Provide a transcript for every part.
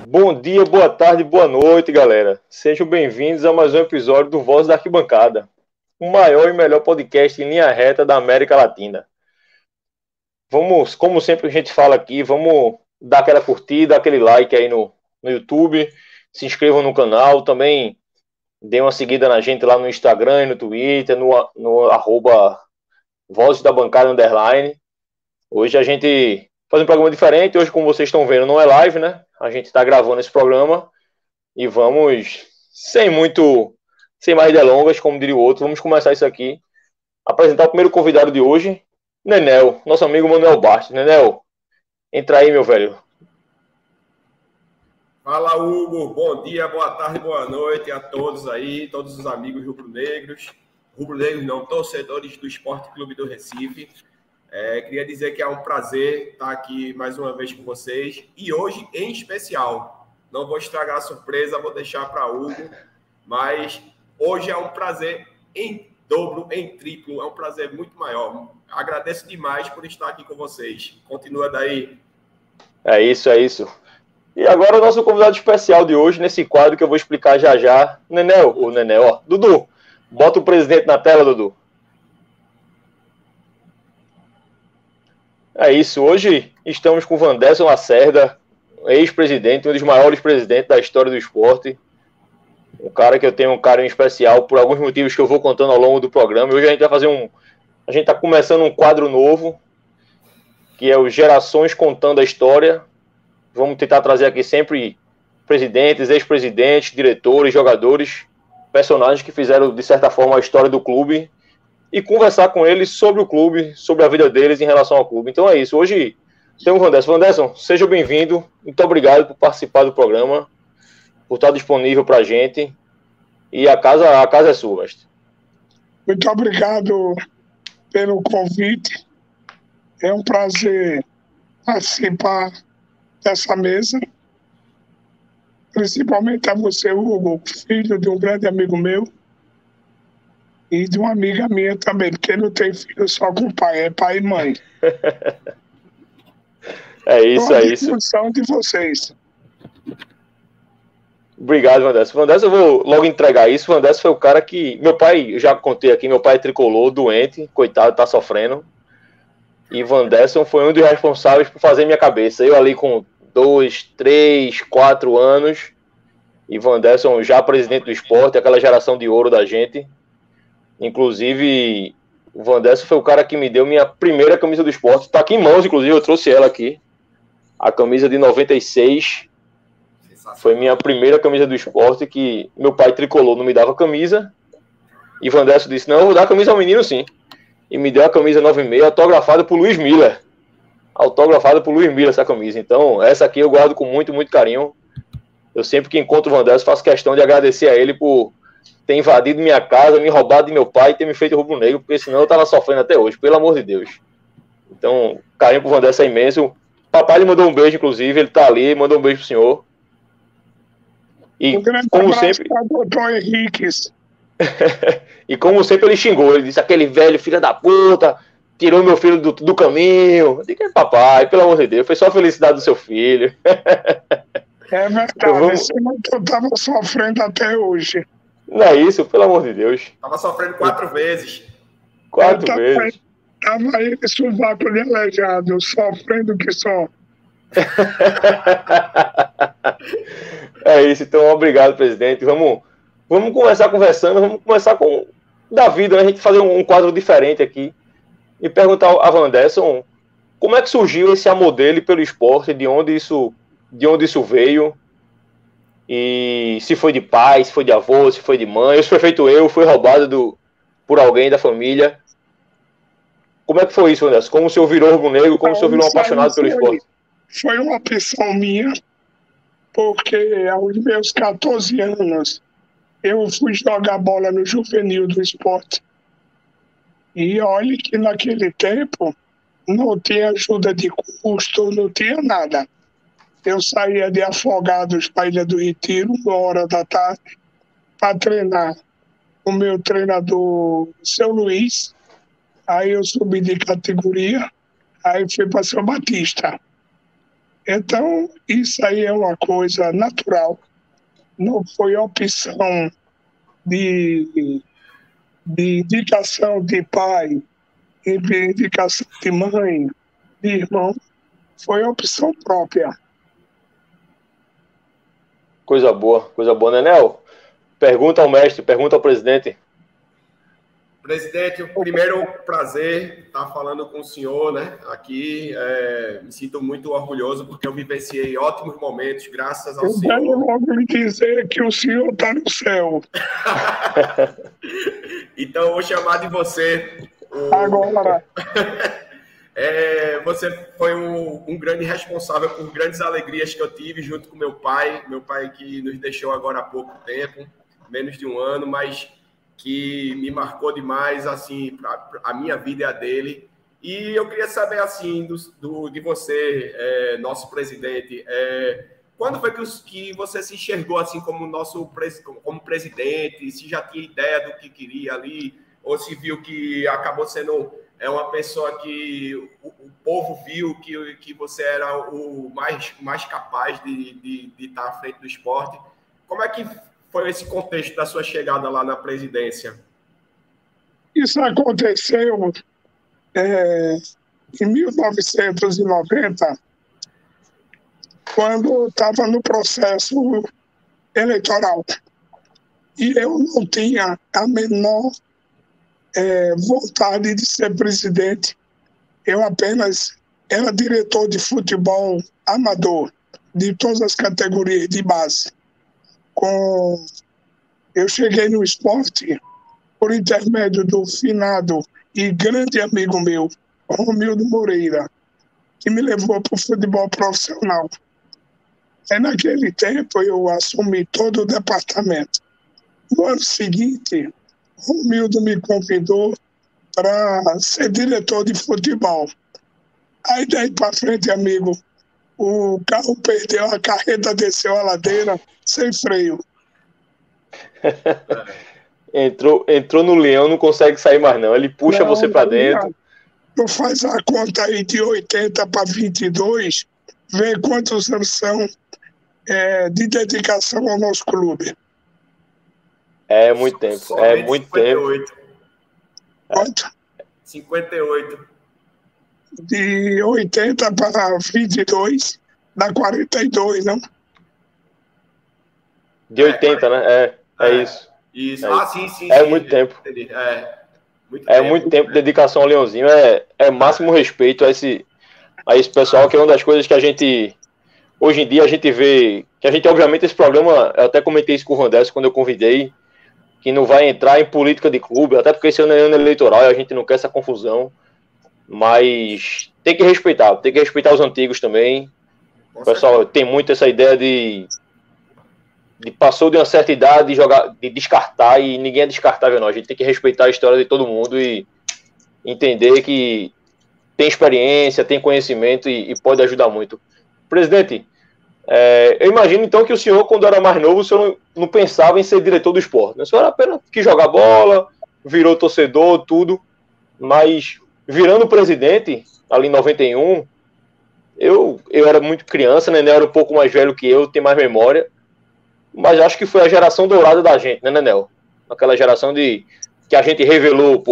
Bom dia, boa tarde, boa noite, galera. Sejam bem-vindos a mais um episódio do Voz da Arquibancada, o maior e melhor podcast em linha reta da América Latina. Vamos, como sempre a gente fala aqui, vamos dar aquela curtida, aquele like aí no YouTube, se inscrevam no canal, também dê uma seguida na gente lá no Instagram e no Twitter, no arroba Voz da Bancada _. Hoje a gente faz um programa diferente, hoje como vocês estão vendo não é live, né? A gente está gravando esse programa e vamos, sem mais delongas, como diria o outro, vamos começar isso aqui. Apresentar o primeiro convidado de hoje, Nenel, nosso amigo Manuel Bastos. Nenel, entra aí, meu velho. Fala, Hugo. Bom dia, boa tarde, boa noite a todos aí, todos os amigos rubro-negros. Rubro-negros não, torcedores do Esporte Clube do Recife. Queria dizer que é um prazer estar aqui mais uma vez com vocês. E hoje, em especial, não vou estragar a surpresa, vou deixar para Hugo. Mas hoje é um prazer em dobro, em triplo, é um prazer muito maior. Agradeço demais por estar aqui com vocês. Continua daí. É isso. E agora o nosso convidado especial de hoje, nesse quadro que eu vou explicar já já. Nenel, ó. Dudu, bota o presidente na tela, Dudu. É isso, hoje estamos com o Wanderson Lacerda, ex-presidente, um dos maiores presidentes da história do esporte. Um cara que eu tenho um carinho especial por alguns motivos que eu vou contando ao longo do programa. E hoje a gente vai fazer a gente está começando um quadro novo, que é o Gerações Contando a História. Vamos tentar trazer aqui sempre presidentes, ex-presidentes, diretores, jogadores, personagens que fizeram, de certa forma, a história do clube e conversar com eles sobre o clube, sobre a vida deles em relação ao clube. Então é isso. Hoje tem o Wanderson. Wanderson, seja bem-vindo. Muito obrigado por participar do programa, por estar disponível para a gente. E a casa é sua, mestre. Muito obrigado pelo convite. É um prazer participar dessa mesa. Principalmente a você, Hugo, filho de um grande amigo meu. E de uma amiga minha também, porque não tem filho só com pai, é pai e mãe. É isso. A discussão de vocês. Obrigado, Wanderson. Wanderson, eu vou logo entregar isso. Wanderson foi o cara que... Meu pai, eu já contei aqui, meu pai é tricolor, doente, coitado, tá sofrendo. E Wanderson foi um dos responsáveis por fazer minha cabeça. Eu ali com 2, 3, 4 anos. E Wanderson já presidente do esporte, aquela geração de ouro da gente. Inclusive, o Wanderson foi o cara que me deu minha primeira camisa do esporte. Tá aqui em mãos, inclusive, eu trouxe ela aqui. A camisa de 96. Foi minha primeira camisa do esporte, que meu pai tricolor não me dava camisa. E Wanderson disse, não, eu vou dar a camisa ao menino sim. E me deu a camisa 96, autografada por Luiz Miller. Autografada por Luiz Miller essa camisa. Então, essa aqui eu guardo com muito, muito carinho. Eu sempre que encontro o Wanderson, faço questão de agradecer a ele por ter invadido minha casa, me roubado de meu pai e ter me feito rubro-negro, porque senão eu tava sofrendo até hoje, pelo amor de Deus. Então, carinho pro Wanderson é imenso. Papai lhe mandou um beijo, inclusive, ele tá ali, mandou um beijo pro senhor. E como sempre... Doutor Henriques. E como sempre ele xingou, ele disse, aquele velho filho da puta, tirou meu filho do caminho. Eu disse, papai, pelo amor de Deus, foi só a felicidade do seu filho. É verdade, eu tava sofrendo até hoje. Não é isso, pelo amor de Deus. Tava sofrendo 4 vezes. 4 vezes. Tava aí esse vácuo de aleijado, sofrendo que só. É isso, então obrigado, presidente. Vamos começar conversando, vamos começar com da vida, né? A gente fazer um quadro diferente aqui e perguntar a Wanderson como é que surgiu esse amor dele pelo esporte, de onde isso veio, e se foi de pai, se foi de avô, se foi de mãe, ou se foi feito foi roubado por alguém da família. Como é que foi isso, Wanderson? Como o senhor virou rubro-negro, como o senhor virou um apaixonado pelo esporte? Foi uma opção minha, porque aos meus 14 anos eu fui jogar bola no juvenil do esporte. E olhe que naquele tempo não tinha ajuda de custo, não tinha nada. Eu saía de Afogados para a Ilha do Retiro, 1h da tarde, para treinar o meu treinador, seu Luiz. Aí eu subi de categoria Aí fui para São Batista. Então, isso aí é uma coisa natural. Não foi opção de, de indicação de pai, de indicação de mãe, de irmão. Foi opção própria. Coisa boa, né, Nel? Pergunta ao mestre, pergunta ao presidente. Presidente, primeiro prazer estar falando com o senhor, né? Aqui, me sinto muito orgulhoso porque eu vivenciei ótimos momentos, graças ao senhor. Eu vou lhe dizer que o senhor está no céu. Então, eu vou chamar de você. Agora. Você foi um grande responsável por grandes alegrias que eu tive junto com meu pai que nos deixou agora há pouco tempo, menos de um ano, mas que me marcou demais, assim, a minha vida e a dele. E eu queria saber, assim, de você, nosso presidente, quando foi que você se enxergou, assim, como presidente, se já tinha ideia do que queria ali, ou se viu que acabou sendo uma pessoa que o povo viu que você era o mais capaz de estar à frente do esporte. Como é que foi esse contexto da sua chegada lá na presidência? Isso aconteceu em 1990, quando eu estava no processo eleitoral. E eu não tinha a menor vontade de ser presidente. Eu apenas era diretor de futebol amador, de todas as categorias de base. Eu cheguei no esporte por intermédio do finado e grande amigo meu, Romildo Moreira, que me levou para o futebol profissional. Naquele tempo eu assumi todo o departamento. No ano seguinte, Romildo me convidou para ser diretor de futebol. Aí daí para frente, amigo, o carro perdeu, a carreta desceu a ladeira sem freio. entrou no leão, não consegue sair mais não. Ele puxa você para dentro. Tu faz a conta aí de 80 para 22, vê quantos anos são de dedicação ao nosso clube. É muito tempo. É muito 58. Tempo. Quanto? 58. De 80 para 22, dá 42, não? De 80, né? Isso. Isso. Sim. É muito tempo. Muito tempo de dedicação ao Leãozinho. É máximo respeito a esse pessoal, que é uma das coisas que a gente, hoje em dia, a gente vê, que a gente, obviamente, esse programa, eu até comentei isso com o Vanderson quando eu convidei, que não vai entrar em política de clube, até porque esse ano é ano eleitoral e a gente não quer essa confusão, mas tem que respeitar os antigos também. O pessoal tem muito essa ideia de passou de uma certa idade de descartar, e ninguém é descartável não. A gente tem que respeitar a história de todo mundo e entender que tem experiência, tem conhecimento e pode ajudar muito. Presidente, eu imagino então que o senhor, quando era mais novo, o senhor não pensava em ser diretor do esporte, né? O senhor era apenas que jogar bola, virou torcedor, tudo, mas virando presidente, ali em 91, eu era muito criança, né? Eu era um pouco mais velho que eu, tenho mais memória, mas acho que foi a geração dourada da gente, né, Nenel? Aquela geração que a gente revelou,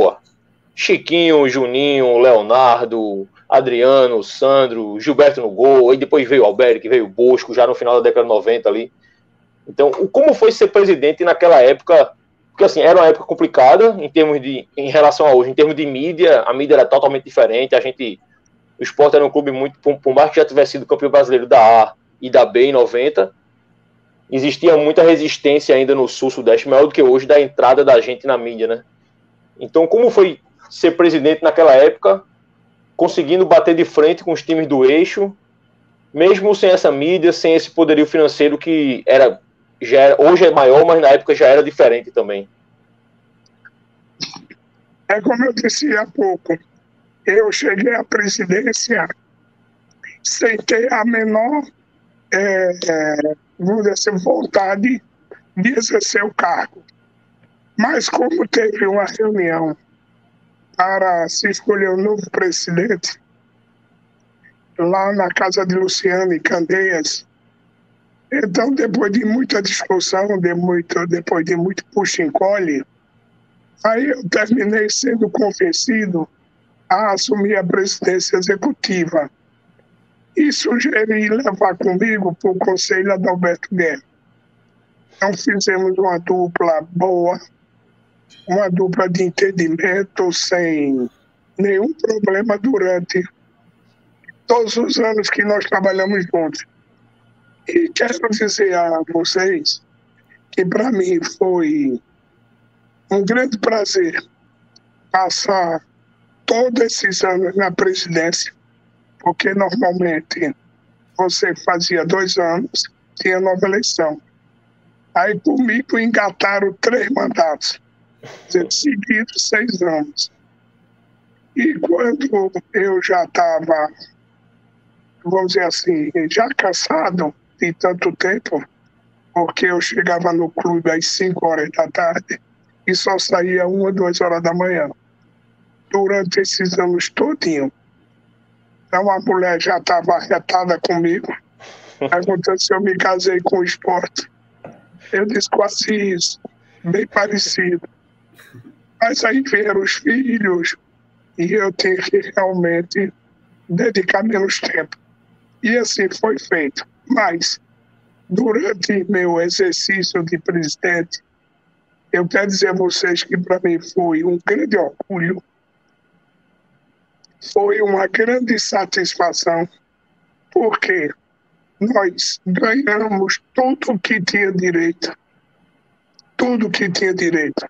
Chiquinho, Juninho, Leonardo, Adriano, Sandro, Gilberto no gol, aí depois veio o Alberic, veio o Bosco, já no final da década de 90 ali. Então, como foi ser presidente naquela época? Porque, assim, era uma época complicada em relação a hoje, em termos de mídia, a mídia era totalmente diferente, o esporte era um clube muito, por mais que já tivesse sido campeão brasileiro da A e da B em 90, existia muita resistência ainda no sul-sudeste, maior do que hoje, da entrada da gente na mídia, né? Então, como foi ser presidente naquela época, conseguindo bater de frente com os times do eixo, mesmo sem essa mídia, sem esse poderio financeiro que hoje é maior, mas na época já era diferente também? Como eu disse há pouco, eu cheguei à presidência sem ter a menor vamos dizer assim, vontade de exercer o cargo. Mas como teve uma reunião para se escolher um novo presidente, lá na casa de Luciano e Candeias. Então, depois de muita discussão, depois de muito puxa-encolhe, aí eu terminei sendo convencido a assumir a presidência executiva e sugeri levar comigo para o Conselho Adalberto Guerra. Então, fizemos uma dupla boa, uma dupla de entendimento, sem nenhum problema durante todos os anos que nós trabalhamos juntos. E quero dizer a vocês que para mim foi um grande prazer passar todos esses anos na presidência, porque normalmente você fazia 2 anos, tinha nova eleição. Aí comigo engataram 3 mandatos, seguidos 6 anos. E quando eu já estava, vamos dizer assim, já cansado de tanto tempo, porque eu chegava no clube às 5 horas da tarde e só saía 1, 2 horas da manhã. Durante esses anos todinho. Então a mulher já estava arretada comigo, perguntando se eu me casei com o esporte. Eu disse quase isso, bem parecido. Mas aí vieram os filhos e eu tinha que realmente dedicar menos tempo. E assim foi feito. Mas, durante meu exercício de presidente, eu quero dizer a vocês que para mim foi um grande orgulho, foi uma grande satisfação, porque nós ganhamos tudo que tinha direito. Tudo que tinha direito.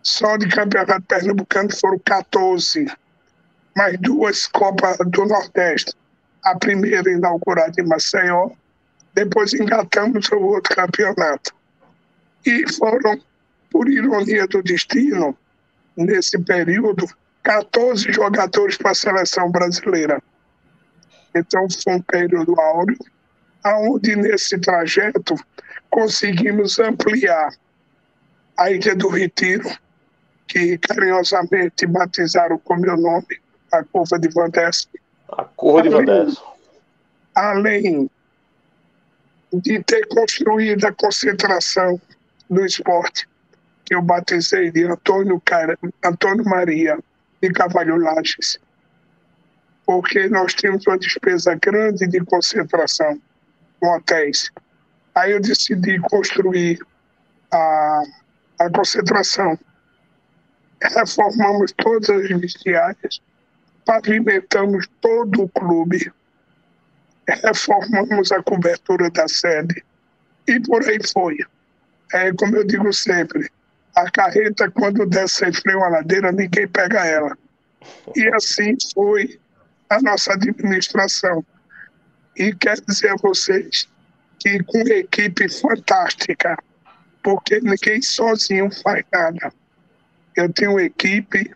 Só de campeonato pernambucano foram 14, mais 2 Copas do Nordeste. A primeira inaugurada em Maceió, depois engatamos o outro campeonato. E foram, por ironia do destino, nesse período, 14 jogadores para a seleção brasileira. Então foi um período áureo, onde nesse trajeto conseguimos ampliar a Ilha do Retiro, que carinhosamente batizaram com meu nome, a Curva de Vandesco. A Curva de Vandesco. Além de ter construído a concentração do esporte, que eu batizei de Antônio Maria de Carvalho Lages, porque nós tínhamos uma despesa grande de concentração com hotéis. Aí eu decidi construir a concentração. Reformamos todas as vestiárias, pavimentamos todo o clube, reformamos a cobertura da sede e por aí foi. Como eu digo sempre, a carreta, quando desce sem freio a ladeira, ninguém pega ela. E assim foi a nossa administração. E quero dizer a vocês que com uma equipe fantástica, porque ninguém sozinho faz nada. Eu tenho uma equipe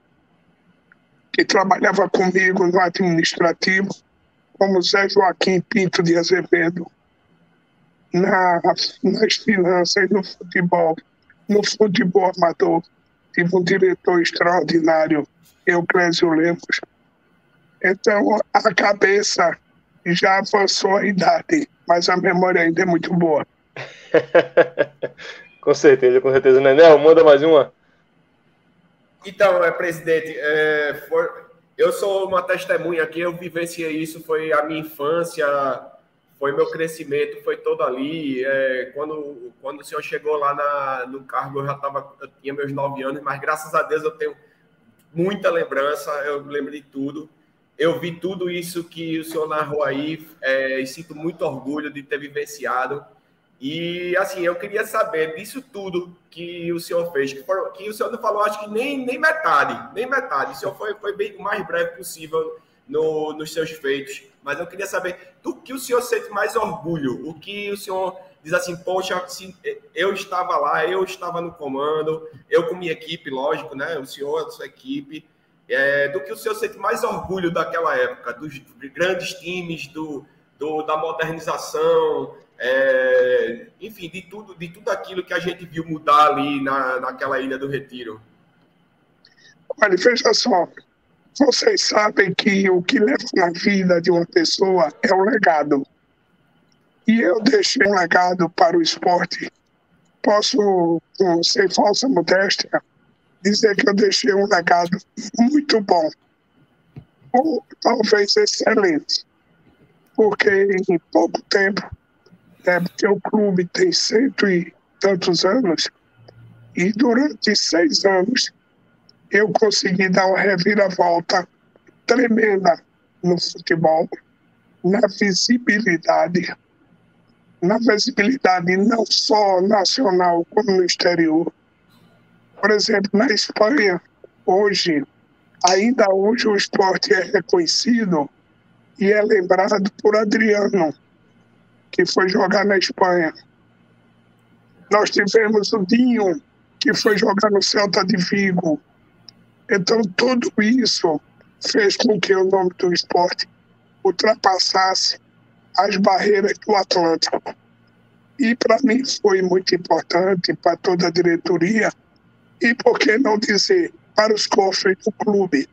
que trabalhava comigo no administrativo, como Zé Joaquim Pinto de Azevedo, nas finanças, no futebol amador. Tive um diretor extraordinário, Euclésio Lemos. Então, a cabeça já avançou a idade, mas a memória ainda é muito boa. Com certeza. Nenel, manda mais uma. Então, presidente, eu sou uma testemunha aqui, eu vivenciei isso, foi a minha infância, foi meu crescimento, foi todo ali. Quando o senhor chegou lá no cargo, eu tinha meus 9 anos, mas graças a Deus eu tenho muita lembrança, eu lembro de tudo. Eu vi tudo isso que o senhor narrou aí, e sinto muito orgulho de ter vivenciado. E, assim, eu queria saber disso tudo que o senhor fez, que o senhor não falou, acho que nem metade. O senhor foi bem o mais breve possível nos seus feitos. Mas eu queria saber do que o senhor sente mais orgulho, o que o senhor diz assim, poxa, eu estava lá, eu estava no comando, eu com minha equipe, lógico, né? O senhor, a sua equipe, do que o senhor sente mais orgulho daquela época, dos grandes times, da modernização, enfim, de tudo aquilo que a gente viu mudar ali naquela Ilha do Retiro. Olha, veja só, Vocês sabem que o que leva na vida de uma pessoa é o legado. E eu deixei um legado para o esporte. Posso, sem falsa modéstia, dizer que eu deixei um legado muito bom, ou talvez excelente, porque em pouco tempo, porque o clube tem 100 e tantos anos, e durante 6 anos eu consegui dar uma reviravolta tremenda no futebol, na visibilidade não só nacional como no exterior. Por exemplo, na Espanha, ainda hoje o esporte é reconhecido e é lembrado por Adriano, que foi jogar na Espanha. Nós tivemos o Dinho, que foi jogar no Celta de Vigo. Então, tudo isso fez com que o nome do esporte ultrapassasse as barreiras do Atlântico. E para mim foi muito importante, para toda a diretoria, e por que não dizer, para os cofres do clube,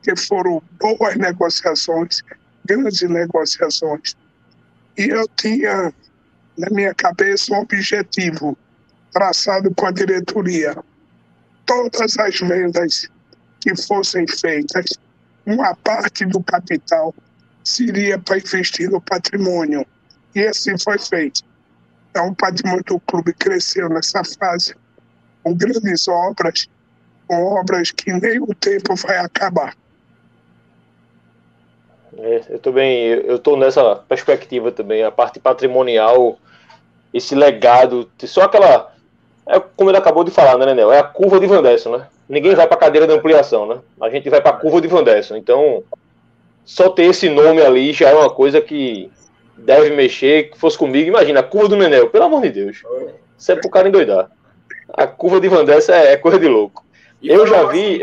que foram boas negociações, grandes negociações. E eu tinha na minha cabeça um objetivo traçado com a diretoria. Todas as vendas que fossem feitas, uma parte do capital seria para investir no patrimônio. E assim foi feito. Então, o patrimônio do clube cresceu nessa fase, com grandes obras, com obras que nem o tempo vai acabar. Eu estou nessa perspectiva também, a parte patrimonial, esse legado, só aquela, como ele acabou de falar, né, Nenel? É a curva de Van Dessen, né? Ninguém vai para a cadeira de ampliação, né? A gente vai para a curva de Van Dessen. Então, só ter esse nome ali já é uma coisa que deve mexer. Que fosse comigo, imagina, a curva do Nenel, pelo amor de Deus. Isso é pro cara endoidar. A curva de Van Dessen é coisa de louco. Eu já vi...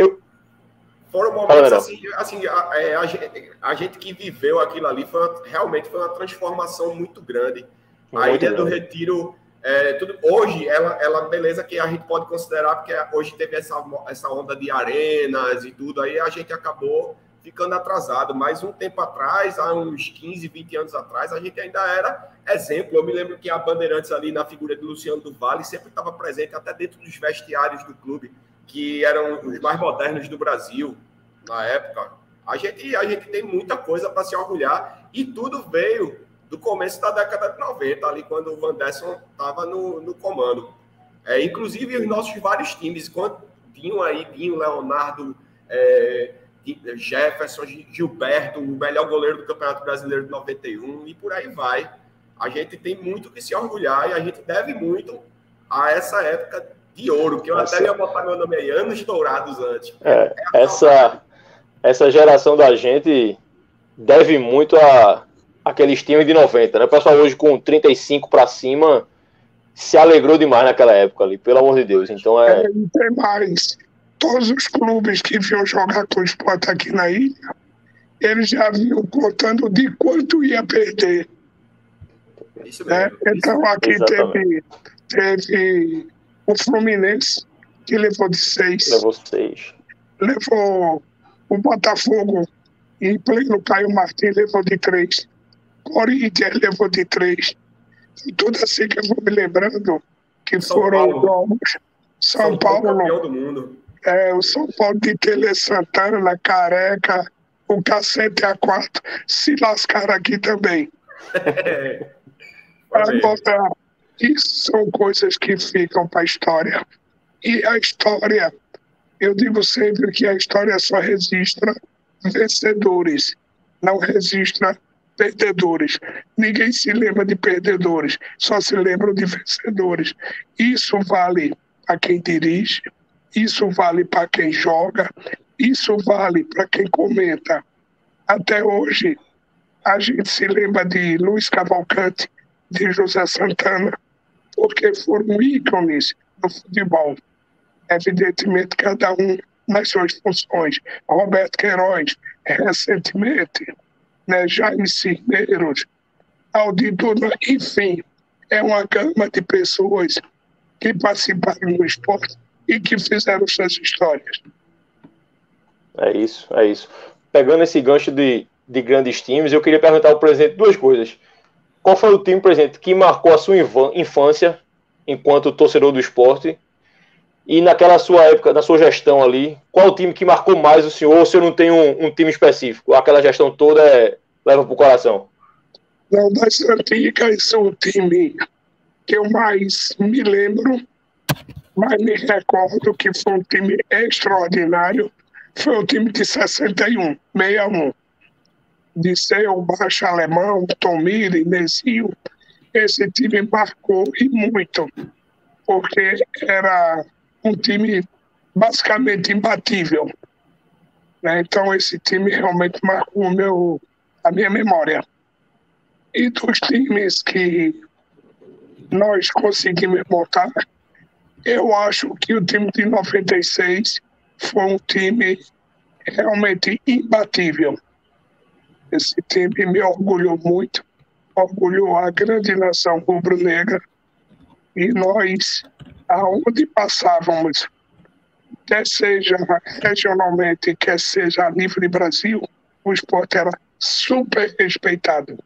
Foram momentos assim a gente que viveu aquilo ali realmente foi uma transformação muito grande. A Ilha do Retiro, hoje, ela beleza que a gente pode considerar, porque hoje teve essa onda de arenas e tudo, aí a gente acabou ficando atrasado, mas um tempo atrás, há uns 15, 20 anos atrás, a gente ainda era exemplo. Eu me lembro que a Bandeirantes ali na figura de Luciano do Vale sempre estava presente até dentro dos vestiários do clube, que eram os mais modernos do Brasil na época. A gente tem muita coisa para se orgulhar, e tudo veio do começo da década de 90, ali quando o Van Dessen estava no comando. Inclusive os nossos vários times, quando Dinho, Leonardo, Jefferson, Gilberto, o melhor goleiro do Campeonato Brasileiro de 91, e por aí vai. A gente tem muito que se orgulhar, e a gente deve muito a essa época de ouro, que eu até ia botar meu nome aí, anos dourados antes. Essa geração da gente deve muito a aqueles times de 90, né? O pessoal hoje com 35 para cima se alegrou demais naquela época ali, pelo amor de Deus. Então tem mais. Todos os clubes que vinham jogar com o Sport aqui na ilha, eles já vinham contando de quanto ia perder. Isso mesmo. Então aqui teve o Fluminense, que levou de 6. Levou 6. Levou o Botafogo, em pleno Caio Martins, levou de 3. Corinthians levou de 3. Tudo assim que eu vou me lembrando, que foram jogos. São Paulo, campeão do mundo. O São Paulo de Tele Santana, Careca, o Cacete A4, se lascaram aqui também. Agora, isso são coisas que ficam para a história. E a história, eu digo sempre que a história só registra vencedores, não registra perdedores. Ninguém se lembra de perdedores, só se lembra de vencedores. Isso vale para quem dirige, isso vale para quem joga, isso vale para quem comenta. Até hoje, a gente se lembra de Luiz Cavalcante, de José Santana, porque foram ícones do futebol. Evidentemente, cada um nas suas funções. Roberto Queiroz, recentemente, Jaime Cisneros, Aldir Duran, enfim, é uma gama de pessoas que participaram no esporte e que fizeram suas histórias. É isso, é isso. Pegando esse gancho de grandes times, eu queria perguntar ao presidente duas coisas. Qual foi o time, presidente, que marcou a sua infância enquanto torcedor do esporte? E naquela sua época, na sua gestão ali, qual o time que marcou mais o senhor? Ou se eu não tenho um time específico? Aquela gestão toda leva pro coração. Não, das antigas, o time que eu mais me lembro, mais me recordo que foi um time extraordinário, foi o time de 61, 61. De Seu, Baixo Alemão, Tomiri, Nezinho. Esse time marcou e muito, porque era um time basicamente imbatível, né? Então esse time realmente marcou a minha memória. E dos times que nós conseguimos montar, eu acho que o time de 96 foi um time realmente imbatível. Esse time me orgulhou muito, orgulhou a grande nação rubro-negra, e nós, aonde passávamos, quer seja regionalmente, quer seja a nível de Brasil, o esporte era super respeitado.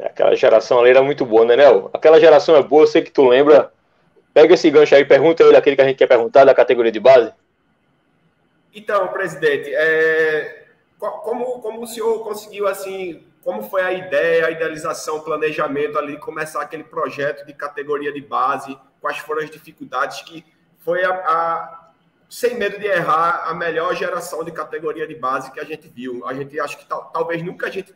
Aquela geração ali era muito boa, né, Nel? Aquela geração é boa, eu sei que tu lembra. Pega esse gancho aí, pergunta ele aquele que a gente quer perguntar, da categoria de base. Então, presidente, como o senhor conseguiu, assim, como foi a ideia, a idealização, o planejamento ali, começar aquele projeto de categoria de base, quais foram as dificuldades que foi sem medo de errar, a melhor geração de categoria de base que a gente viu. A gente acho que talvez nunca a gente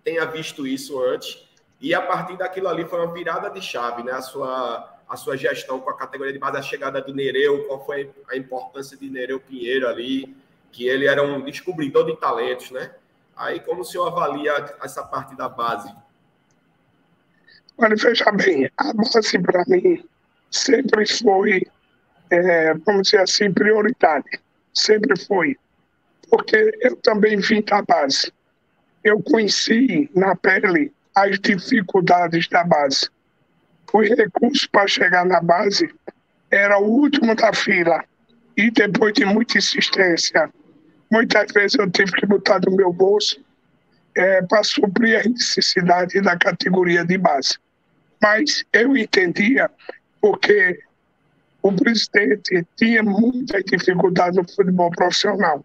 tenha visto isso antes, e a partir daquilo ali foi uma virada de chave, né? A sua gestão com a categoria de base, a chegada do Nereu, qual foi a importância de Nereu Pinheiro ali, que ele era um descobridor de talentos, né? Aí, como o senhor avalia essa parte da base? Olha, veja bem, a base para mim sempre foi, vamos dizer assim, prioridade. Sempre foi. Porque eu também vim da base. Eu conheci na pele as dificuldades da base. Os recursos para chegar na base era o último da fila. E depois de muita insistência, muitas vezes eu tive que botar do meu bolso para suprir as necessidades da categoria de base. Mas eu entendia porque o presidente tinha muita dificuldade no futebol profissional.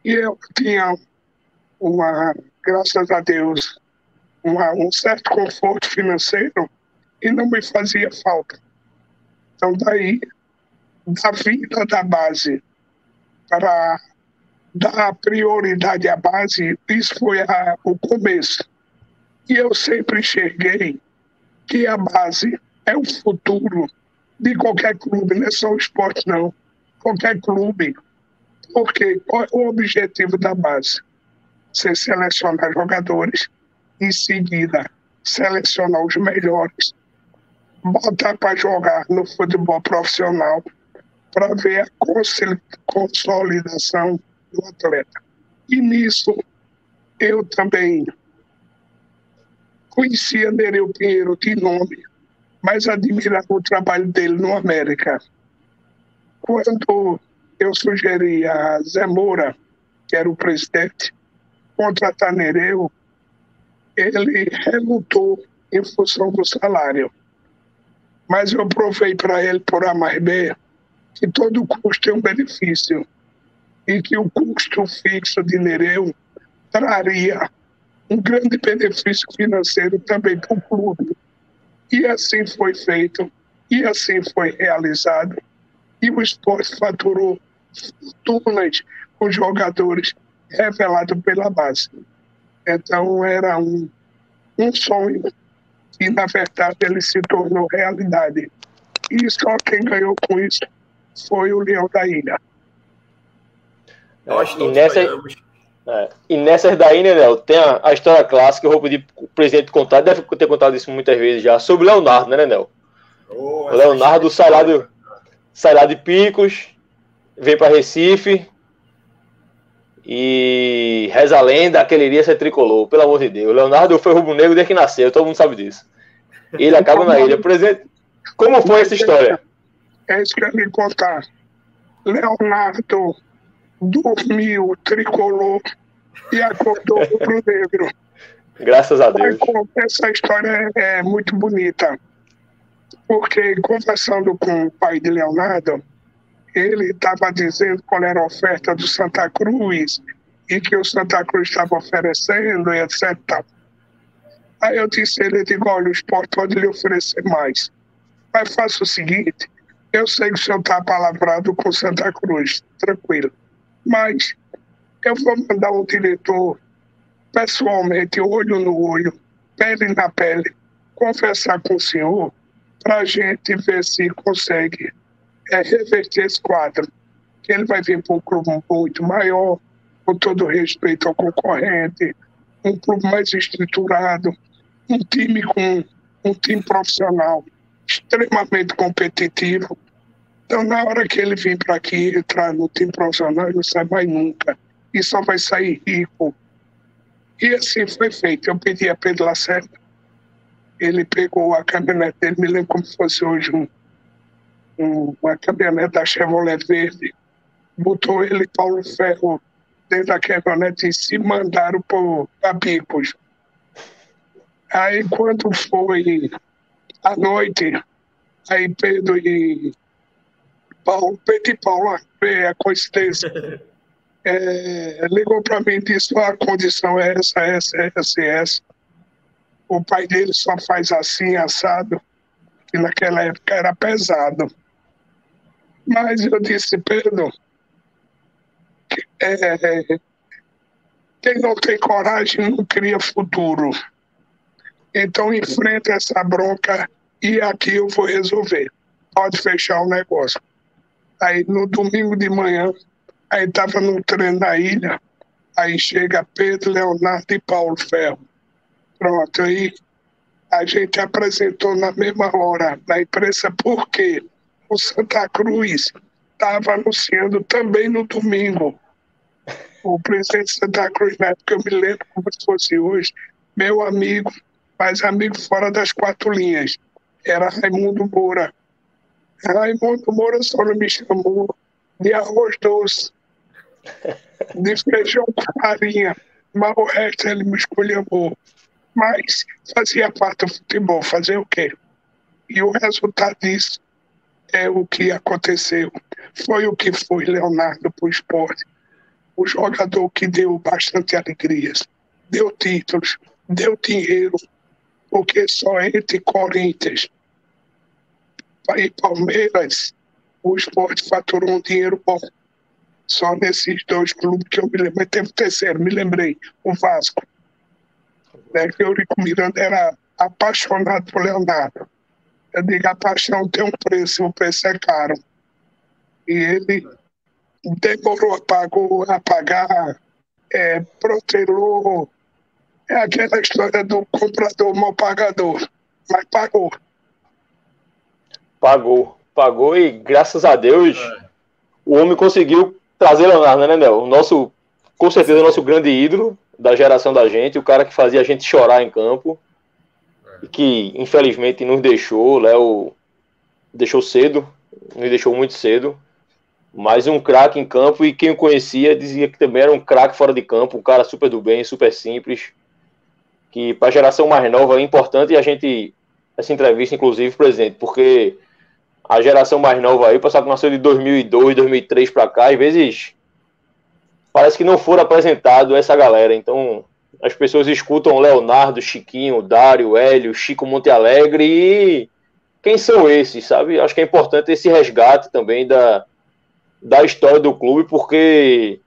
E eu tinha graças a Deus, um certo conforto financeiro e não me fazia falta. Então, daí, da vida da base para dar prioridade à base, isso foi o começo. E eu sempre enxerguei que a base é o futuro de qualquer clube, não é só o esporte, não. Qualquer clube. Porque qual é o objetivo da base? Você selecionar jogadores, em seguida selecionar os melhores, botar para jogar no futebol profissional para ver a consolidação do atleta. E nisso eu também conhecia Nereu Pinheiro de nome, mas admirava o trabalho dele no América. Quando eu sugeri a Zé Moura, que era o presidente, contratar Nereu, ele relutou em função do salário. Mas eu provei para ele, por A mais B, que todo custo tem um benefício e que o custo fixo de Nereu traria um grande benefício financeiro também para o clube. E assim foi feito, e assim foi realizado, e o esporte faturou fortunas com jogadores revelados pela base. Então era um sonho e, na verdade, ele se tornou realidade. E só quem ganhou com isso foi o Leão da Ilha. Nós todos ganhamos. E nessas daí, né, Léo, tem a história clássica, eu vou pedir o presidente contar, deve ter contado isso muitas vezes já, sobre o Leonardo, né, Léo? O Leonardo sai lá de Picos, vem para Recife e reza a lenda, aquele iria ser tricolor, pelo amor de Deus. O Leonardo foi rubro-negro desde que nasceu, todo mundo sabe disso. Ele acaba na ilha. Presidente, como foi essa história? É isso que eu ia contar. Leonardo dormiu tricolor e acordou rubro-negro. Graças a Deus. Essa história é muito bonita, porque conversando com o pai de Leonardo, ele estava dizendo qual era a oferta do Santa Cruz e que o Santa Cruz estava oferecendo, e etc. Aí eu disse a ele, eu digo, olha, o Sport pode lhe oferecer mais. Mas faça o seguinte, eu sei que o senhor está palavrado com Santa Cruz, tranquilo. Mas eu vou mandar um diretor pessoalmente, olho no olho, pele na pele, conversar com o senhor para a gente ver se consegue reverter esse quadro. Que ele vai vir para um clube muito maior, com todo respeito ao concorrente, um clube mais estruturado, um time profissional extremamente competitivo. Então, na hora que ele vir para aqui, entrar no time profissional, ele não sai mais nunca. E só vai sair rico. E assim foi feito. Eu pedi a Pedro Lacerda. Ele pegou a caminhonete dele, me lembro como se fosse hoje uma caminhonete da Chevrolet verde. Botou ele e Paulo Ferro dentro da caminhonete e se mandaram para Bicos. Aí, quando foi à noite, aí Pedro e Paulo, é a coincidência, ligou para mim e disse, a condição é essa. O pai dele só faz assim, assado, que naquela época era pesado. Mas eu disse, Pedro, quem não tem coragem não cria futuro. Então enfrenta essa bronca e aqui eu vou resolver. Pode fechar o negócio. Aí no domingo de manhã, aí estava no treino na ilha, aí chega Pedro, Leonardo e Paulo Ferro. Pronto, aí a gente apresentou na mesma hora na imprensa porque o Santa Cruz estava anunciando também no domingo. O presidente Santa Cruz, na época, eu me lembro como se fosse hoje, meu amigo, mas amigo fora das quatro linhas, era Raimundo Moura. Raimundo Moura só não me chamou de arroz doce, de feijão com farinha, mas o resto ele me esculhambou. Mas fazia parte do futebol, fazer o quê? E o resultado disso é o que aconteceu. Foi o que foi Leonardo para o esporte. O jogador que deu bastante alegrias, deu títulos, deu dinheiro, porque só entre Corinthians e Palmeiras o esporte faturou um dinheiro bom. Só nesses dois clubes que eu me lembrei. Teve o terceiro, me lembrei, o Vasco. Que o Eurico Miranda era apaixonado por Leonardo. Eu digo, a paixão tem um preço, o preço é caro. E ele demorou a pagar, protelou. É aquela história do comprador mal pagador, mas pagou. Pagou e graças a Deus o homem conseguiu trazer Leonardo, né, Nel? Com certeza o nosso grande ídolo da geração da gente, o cara que fazia a gente chorar em campo, e que infelizmente nos deixou, Léo deixou cedo, nos deixou muito cedo, mas um craque em campo, e quem o conhecia dizia que também era um craque fora de campo, um cara super do bem, super simples, que para a geração mais nova é importante, e a gente, essa entrevista inclusive, presidente, porque a geração mais nova aí, o pessoal que nasceu de 2002, 2003 para cá, às vezes parece que não foram apresentados essa galera. Então as pessoas escutam Leonardo, Chiquinho, Dário, Hélio, Chico Montealegre e quem são esses, sabe? Acho que é importante esse resgate também da história do clube, porque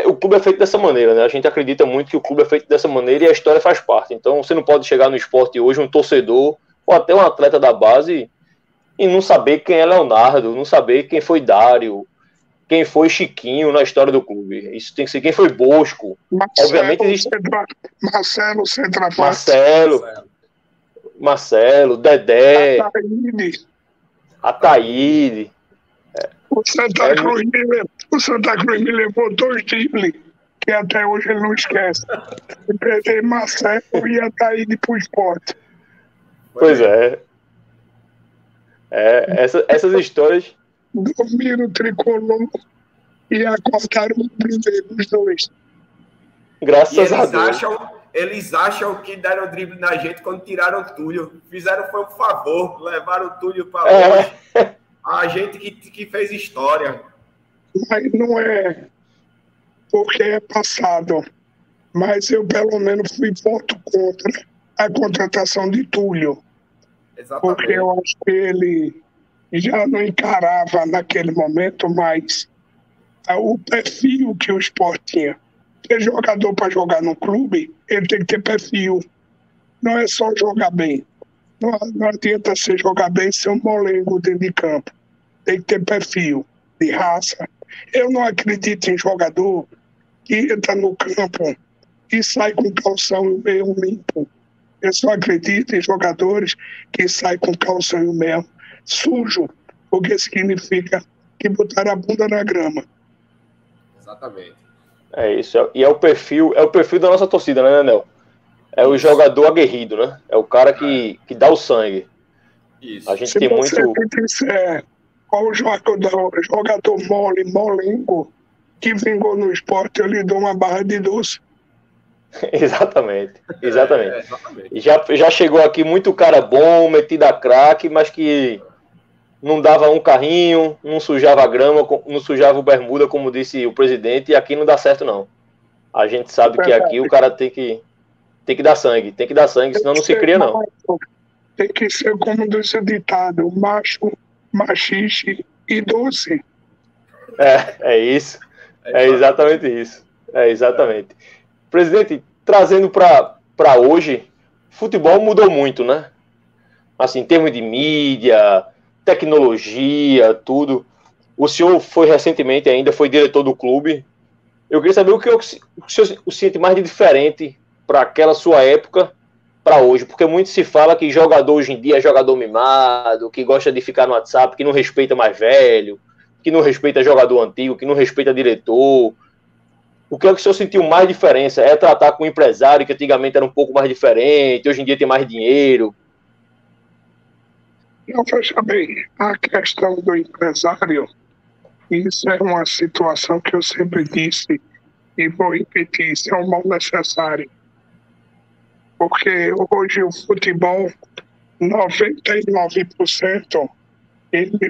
o clube é feito dessa maneira, né? A gente acredita muito que o clube é feito dessa maneira e a história faz parte. Então você não pode chegar no esporte hoje, um torcedor ou até um atleta da base, e não saber quem é Leonardo, não saber quem foi Dário, quem foi Chiquinho na história do clube. Isso tem que ser quem foi Bosco. Obviamente existe Marcelo, Dedé, Ataíde. O Santa Cruz me levou 2 dribles, que até hoje ele não esquece. Perder Marcelo e Ataíde pro esporte. Pois é. Essas histórias. Dormir no tricolor E acordaram o drible os dois. Graças a Deus. Eles acham que deram drible na gente quando tiraram o Túlio. Fizeram foi um favor, levaram o Túlio para longe. A gente que fez história. Mas não é porque é passado. Mas eu, pelo menos, fui voto contra a contratação de Túlio. Exatamente. Porque eu acho que ele já não encarava naquele momento mais o perfil que o Sport tinha. Porque jogador para jogar no clube, ele tem que ter perfil. Não é só jogar bem. Não adianta você jogar bem e ser um molengo dentro de campo. Tem que ter perfil de raça. Eu não acredito em jogador que entra no campo e sai com calção e o meio limpo. Eu só acredito em jogadores que saem com calção e o meio sujo, porque significa que botaram a bunda na grama. Exatamente. É isso, e é o perfil da nossa torcida, né, Nenel? É o jogador aguerrido, né? É o cara que dá o sangue. Isso. A gente Se tem você muito... disser qual o jogador mole, molengo, que vingou no Sport, eu lhe dou uma barra de doce. Exatamente. Exatamente. Já chegou aqui muito cara bom, metido a craque, mas que não dava um carrinho, não sujava a grama, não sujava o bermuda, como disse o presidente, e aqui não dá certo, não. A gente sabe que aqui o cara tem que dar sangue, senão não se cria, não. Tem que ser como diz o ditado, macho, machixe e doce. É isso. É exatamente isso. É exatamente. Presidente, trazendo para hoje, futebol mudou muito, né? Assim, em termos de mídia, tecnologia, tudo. O senhor foi recentemente ainda, foi diretor do clube. Eu queria saber o que o senhor sente mais de diferente para aquela sua época para hoje, porque muito se fala que jogador hoje em dia é jogador mimado, que gosta de ficar no WhatsApp, que não respeita mais velho, que não respeita jogador antigo, que não respeita diretor. O que é que o senhor sentiu mais diferença? É tratar com um empresário que antigamente era um pouco mais diferente, hoje em dia tem mais dinheiro? Não, veja bem, a questão do empresário, isso é uma situação que eu sempre disse e vou repetir, isso é um mal necessário. Porque hoje o futebol, 99%,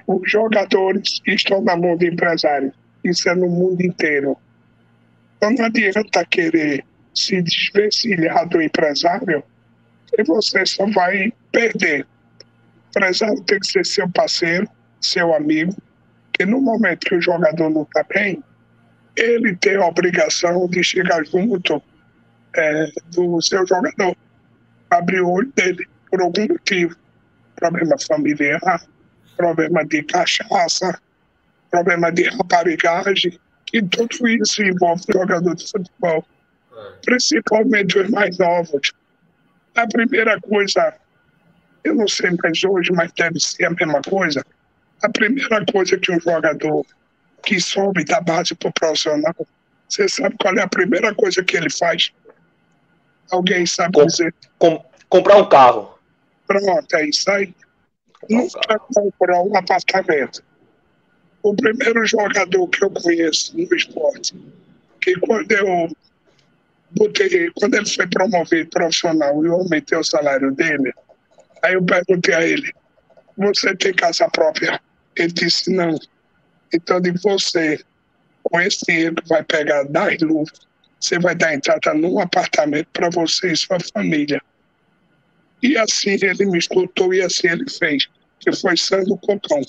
os jogadores estão na mão de empresário. Isso é no mundo inteiro. Então não adianta querer se desvencilhar do empresário e você só vai perder. O empresário tem que ser seu parceiro, seu amigo, porque no momento que o jogador não está bem, ele tem a obrigação de chegar junto do seu jogador, abrir o olho dele por algum motivo. Problema familiar, problema de cachaça, problema de raparigagem, e tudo isso envolve jogador de futebol, principalmente os mais novos. A primeira coisa, eu não sei mais hoje, mas deve ser a mesma coisa. A primeira coisa que um jogador que sobe da base para o profissional, você sabe qual é a primeira coisa que ele faz? Alguém sabe dizer? Comprar um carro. Pronto, é isso aí. Nunca comprar um apartamento. O primeiro jogador que eu conheço no esporte, que quando ele foi promovido profissional e eu aumentei o salário dele, aí eu perguntei a ele, você tem casa própria? Ele disse, não. Então, de você, com esse dinheiro que vai pegar das luvas, você vai dar entrada num apartamento para você e sua família. E assim ele me escutou e assim ele fez, que foi Sandro Cocão.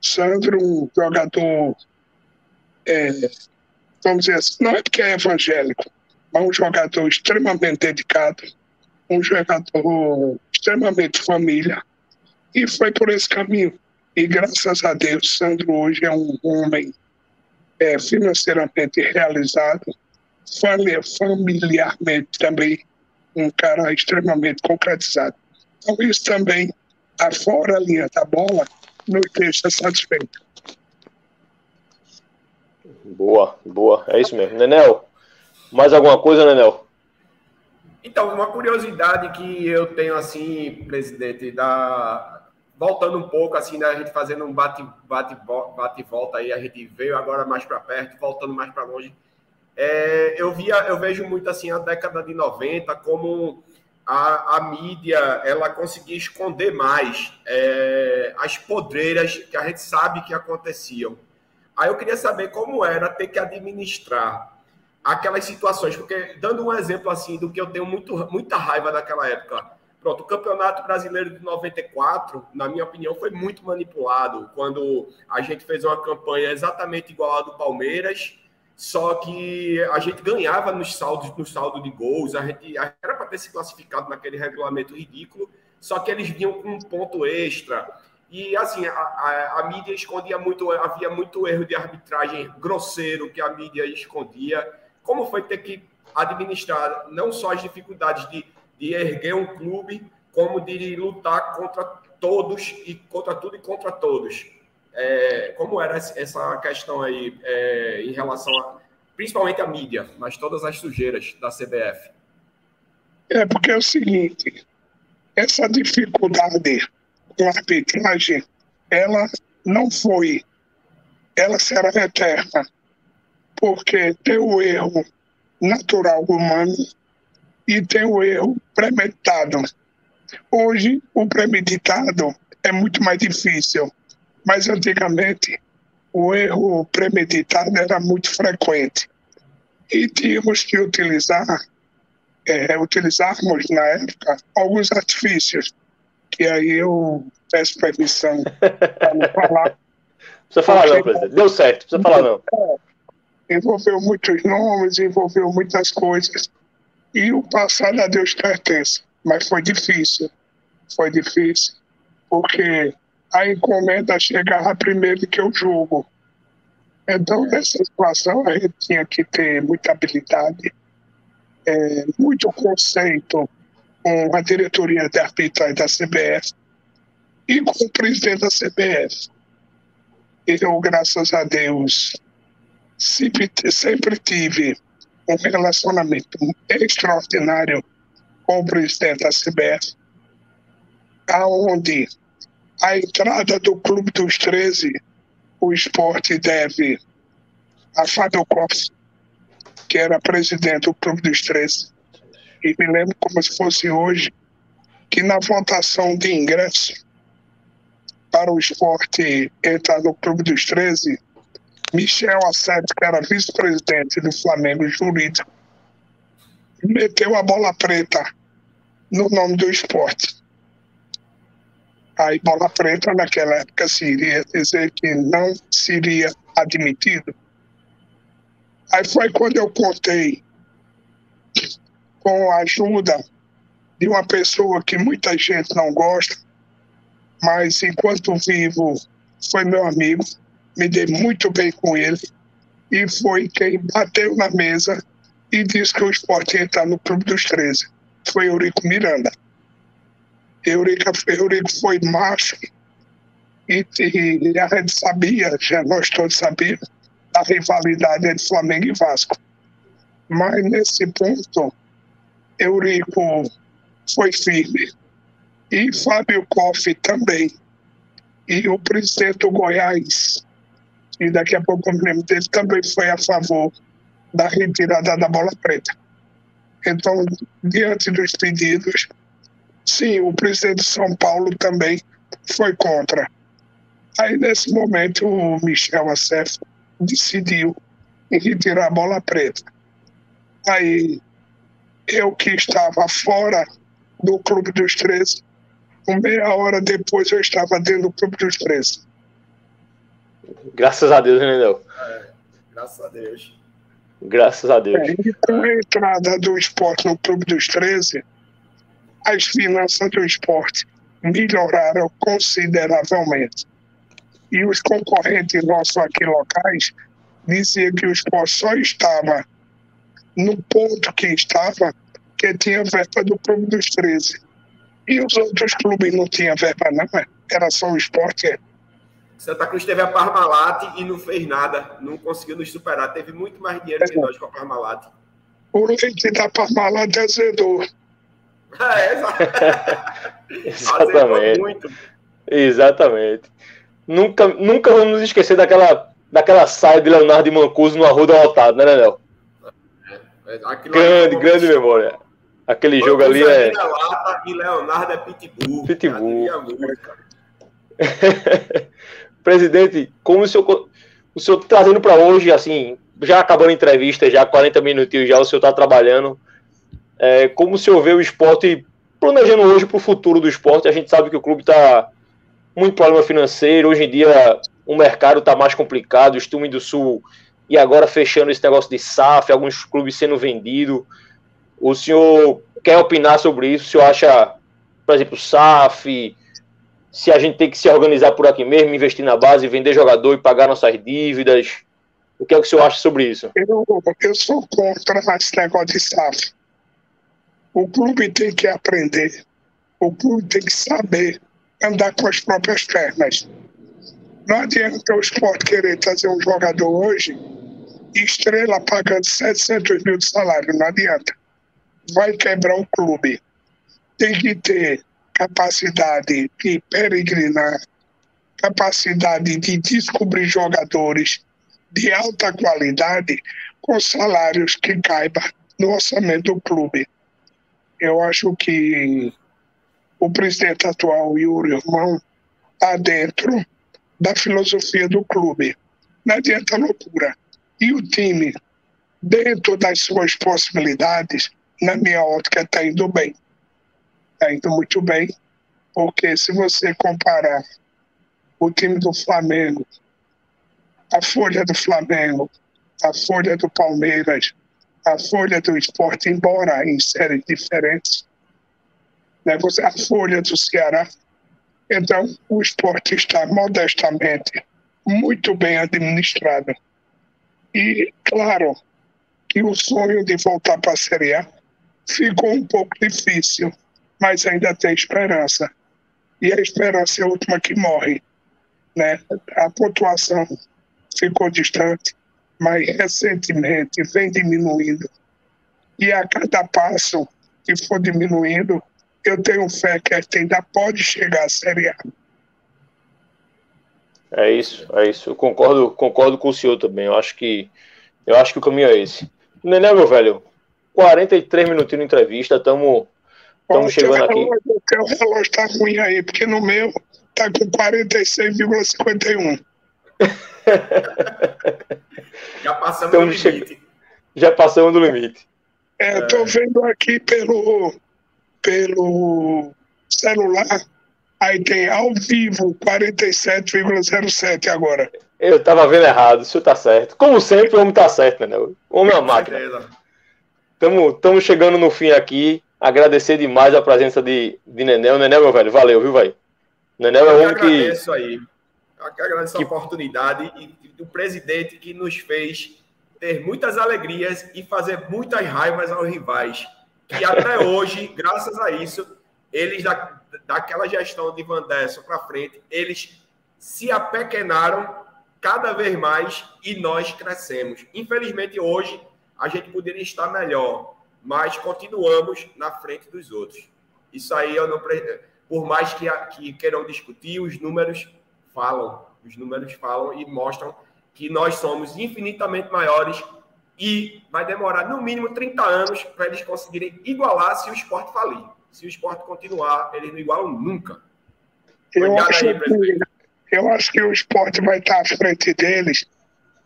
Sandro, um jogador, vamos dizer assim, não é porque é evangélico, mas um jogador extremamente dedicado, um jogador extremamente família, e foi por esse caminho. E graças a Deus, Sandro hoje é um homem financeiramente realizado, familiarmente também um cara extremamente concretizado. Então isso também, afora a linha da bola, nos deixa satisfeito. Boa. É isso mesmo. Nenel, mais alguma coisa, Nenel? Então, uma curiosidade que eu tenho, assim, presidente, voltando um pouco, assim, né, a gente fazendo um bate-volta aí, a gente veio agora mais para perto, voltando mais para longe. Eu vejo muito assim a década de 90 como a mídia ela conseguia esconder mais as podreiras que a gente sabe que aconteciam. Aí eu queria saber como era ter que administrar aquelas situações, porque dando um exemplo assim do que eu tenho muita raiva daquela época. Pronto, o Campeonato Brasileiro de 94, na minha opinião, foi muito manipulado, quando a gente fez uma campanha exatamente igual à do Palmeiras, só que a gente ganhava no saldo de gols, a gente era para ter se classificado naquele regulamento ridículo, só que eles vinham com um ponto extra. E, assim, a mídia escondia muito, havia muito erro de arbitragem grosseiro que a mídia escondia. Como foi ter que administrar não só as dificuldades de erguer um clube, como de lutar contra todos e contra tudo e contra todos? Como era essa questão aí em relação principalmente à mídia, mas todas as sujeiras da CBF? Porque é o seguinte, essa dificuldade com a arbitragem, ela não foi, ela será eterna, porque tem o erro natural humano e tem o erro premeditado. Hoje, o premeditado é muito mais difícil, mas antigamente o erro premeditado era muito frequente. E tínhamos que utilizarmos na época alguns artifícios, que aí eu peço permissão para não falar. Não precisa falar não, presidente. Deu certo, não precisa falar não. Envolveu muitos nomes, envolveu muitas coisas. E o passado a Deus pertence. Mas foi difícil. Foi difícil. Porque a encomenda chegava primeiro que o jogo. Então, nessa situação, a gente tinha que ter muita habilidade, muito conceito com a diretoria de arbitragem da CBF e com o presidente da CBF. Eu, graças a Deus, sempre tive um relacionamento extraordinário com o presidente da CBF, aonde a entrada do Clube dos 13, o Sport deve a Fábio Koff, que era presidente do Clube dos 13. E me lembro como se fosse hoje, que na votação de ingresso para o Sport entrar no Clube dos 13, Michel Assad, que era vice-presidente do Flamengo jurídico, meteu a bola preta no nome do Sport. Aí bola preta naquela época seria dizer que não seria admitido. Aí foi quando eu contei com a ajuda de uma pessoa que muita gente não gosta, mas enquanto vivo foi meu amigo, me dei muito bem com ele, e foi quem bateu na mesa e disse que o Sport ia entrar no Clube dos 13. Foi Eurico Miranda. Eurico foi macho e a gente sabia, já nós todos sabíamos, da rivalidade entre Flamengo e Vasco. Mas nesse ponto, Eurico foi firme. E Fábio Koff também. E o presidente do Goiás, e daqui a pouco eu me lembro dele, também foi a favor da retirada da bola preta. Então, diante dos pedidos, sim, o presidente de São Paulo também foi contra. Aí, nesse momento, o Michel Assad decidiu retirar a bola preta. Aí, eu que estava fora do Clube dos 13, meia hora depois eu estava dentro do Clube dos 13. Graças a Deus, né, Nel? Graças a Deus. Graças a Deus. E com a entrada do Sport no Clube dos 13, as finanças do Sport melhoraram consideravelmente. E os concorrentes nossos aqui locais diziam que o Sport só estava no ponto que estava, que tinha verba do Clube dos 13. E os outros clubes não tinham verba, não. Era só o Sport. Santa Cruz teve a Parmalat e não fez nada. Não conseguiu nos superar. Teve muito mais dinheiro que nós com a Parmalat. O leite da Parmalat azedou. Exatamente. Azedou muito. Exatamente. Nunca vamos nos esquecer daquela saia de Leonardo e Mancuso no Arruda lotado, né, Léo? Grande memória. Aquele jogo ali é... Lata e Leonardo é Pitbull. Presidente, como o senhor trazendo para hoje, assim, já acabando a entrevista, já 40 minutinhos já, o senhor está trabalhando, como o senhor vê o esporte planejando hoje para o futuro do esporte? A gente sabe que o clube está muito problema financeiro, hoje em dia o mercado está mais complicado, o Stume do Sul, e agora fechando esse negócio de SAF, alguns clubes sendo vendidos. O senhor quer opinar sobre isso? O senhor acha, por exemplo, SAF, se a gente tem que se organizar por aqui mesmo, investir na base, vender jogador e pagar nossas dívidas? O que é que o senhor acha sobre isso? Eu sou contra esse negócio de SAF. O clube tem que aprender, o clube tem que saber andar com as próprias pernas. Não adianta o Sport querer trazer um jogador hoje e Estrela pagando 700 mil de salário, não adianta. Vai quebrar o clube. Tem que ter capacidade de peregrinar, capacidade de descobrir jogadores de alta qualidade com salários que caibam no orçamento do clube. Eu acho que o presidente atual, Yuri Irmão, está dentro da filosofia do clube. Não adianta loucura. E o time, dentro das suas possibilidades, na minha ótica, está indo bem. Está indo muito bem, porque se você comparar o time do Flamengo, a folha do Flamengo, a folha do Palmeiras, a folha do Sport, embora em séries diferentes, né, a folha do Ceará. Então, o Sport está modestamente muito bem administrado. E, claro, que o sonho de voltar para a Série A ficou um pouco difícil, mas ainda tem esperança. E a esperança é a última que morre, né? A pontuação ficou distante, mas recentemente vem diminuindo. E a cada passo que for diminuindo, eu tenho fé que a gente ainda pode chegar à Série A. É isso. Eu concordo com o senhor também. Eu acho que o caminho é esse. Nenê, meu velho, 43 minutinhos de entrevista, estamos chegando aqui. O teu relógio tá ruim aí, porque no meu tá com 46,51. Já passamos do limite. Já passamos do limite. Tô vendo aqui pelo celular, aí tem ao vivo 47,07 agora. Eu tava vendo errado, isso tá certo. Como sempre, o homem tá certo, né? O homem é uma máquina. Estamos chegando no fim aqui. Agradecer demais a presença de Nenê. O Nenê, meu velho, valeu, viu, velho? Nenê é um homem que... agradeço aí. Eu agradeço a oportunidade e do presidente que nos fez ter muitas alegrias e fazer muitas raivas aos rivais. Que até hoje, graças a isso, eles, daquela gestão de Van Derson para frente, eles se apequenaram cada vez mais e nós crescemos. Infelizmente, hoje, a gente poderia estar melhor, mas continuamos na frente dos outros. Isso aí, eu não... por mais que queiram discutir, os números falam. Os números falam e mostram que nós somos infinitamente maiores e vai demorar, no mínimo, 30 anos para eles conseguirem igualar se o Sport falir. Se o Sport continuar, eles não igualam nunca. Eu acho que o Sport vai estar à frente deles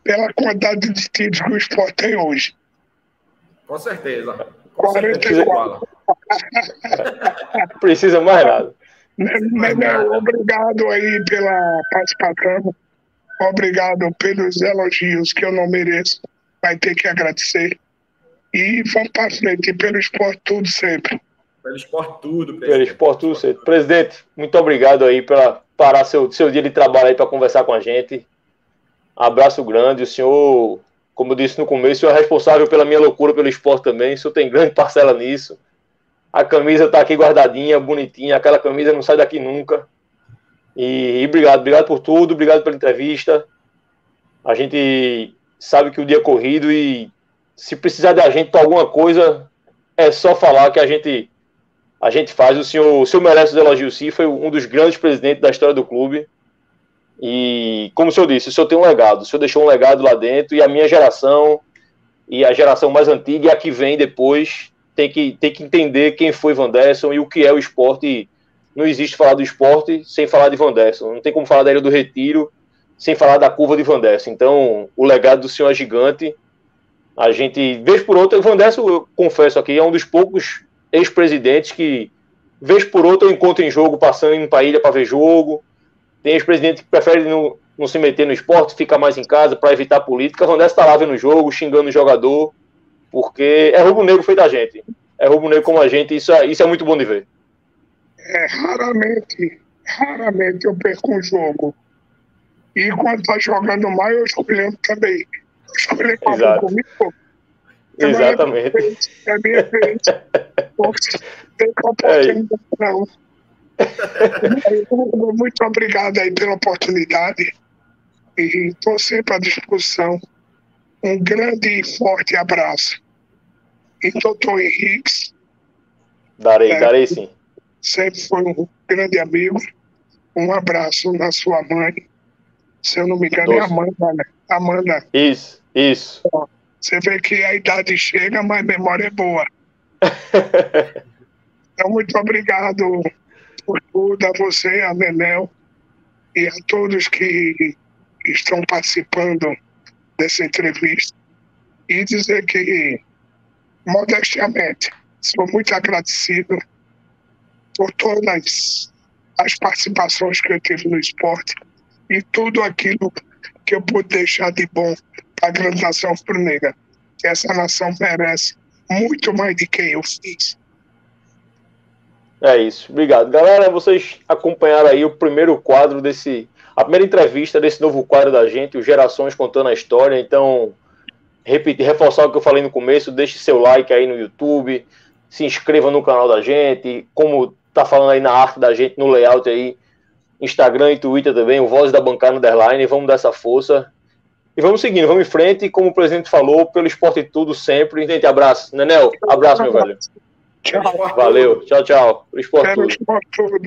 pela quantidade de títulos que o Sport tem hoje. Com certeza. 44. Precisa mais nada. Obrigado aí pela participação. Obrigado pelos elogios que eu não mereço. Vai ter que agradecer. E vamos para frente pelo Sport tudo sempre. Pelo Sport tudo, presidente. Pelo Sport tudo sempre. Presidente, muito obrigado aí pela parar seu dia de trabalho aí para conversar com a gente. Abraço grande. O senhor, como eu disse no começo, é responsável pela minha loucura pelo esporte também. O senhor tem grande parcela nisso. A camisa tá aqui guardadinha, bonitinha. Aquela camisa não sai daqui nunca. E obrigado por tudo. Obrigado pela entrevista. A gente sabe que o dia é corrido e se precisar da gente para alguma coisa, é só falar que a gente a gente faz. O senhor merece os elogios, sim, foi um dos grandes presidentes da história do clube. E, como o senhor disse, o senhor tem um legado, o senhor deixou um legado lá dentro, e a minha geração, e a geração mais antiga, e a que vem depois, tem que entender quem foi Wanderson e o que é o esporte. Não existe falar do esporte sem falar de Wanderson. Não tem como falar da Ilha do Retiro sem falar da curva de Wanderson. Então, o legado do senhor é gigante. A gente, vez por outra, o Wanderson, eu confesso aqui, é um dos poucos ex-presidentes que, vez por outra, eu encontro em jogo, passando indo para a ilha para ver jogo. Tem ex-presidente que prefere não se meter no esporte, fica mais em casa para evitar política. O Wanderson está lá vendo o jogo, xingando o jogador, porque é rubro-negro feito a gente. É rubro-negro como a gente, isso é muito bom de ver. Raramente eu perco um jogo. E quando tá jogando mal, eu escolhendo também. Escolher comigo. Exatamente. É minha vez. Tem oportunidade, não. Muito obrigado aí pela oportunidade. E estou sempre à disposição. Um grande e forte abraço. E doutor Henrique. Darei sim. Sempre foi um grande amigo. Um abraço na sua mãe. Se eu não me engano, é Amanda, né? Amanda. Isso. Você vê que a idade chega, mas a memória é boa. Então, muito obrigado por tudo, a você, a Nenel, e a todos que estão participando dessa entrevista. E dizer que, modestamente, sou muito agradecido por todas as participações que eu tive no esporte e tudo aquilo que eu pude deixar de bom para a grande nação rubro-negra. Essa nação merece muito mais do que eu fiz. É isso. Obrigado. Galera, vocês acompanharam aí o primeiro quadro a primeira entrevista desse novo quadro da gente, o Gerações Contando a História. Então, reforçar o que eu falei no começo, deixe seu like aí no YouTube, se inscreva no canal da gente, como tá falando aí na arte da gente, no layout aí, Instagram e Twitter também, o Voz da Bancada Underline, vamos dar essa força. E vamos seguindo, vamos em frente, como o presidente falou, pelo esporte e tudo sempre. Gente, abraço. Nenel, abraço, meu velho. Tchau. Valeu, tchau. Pelo esporte tudo.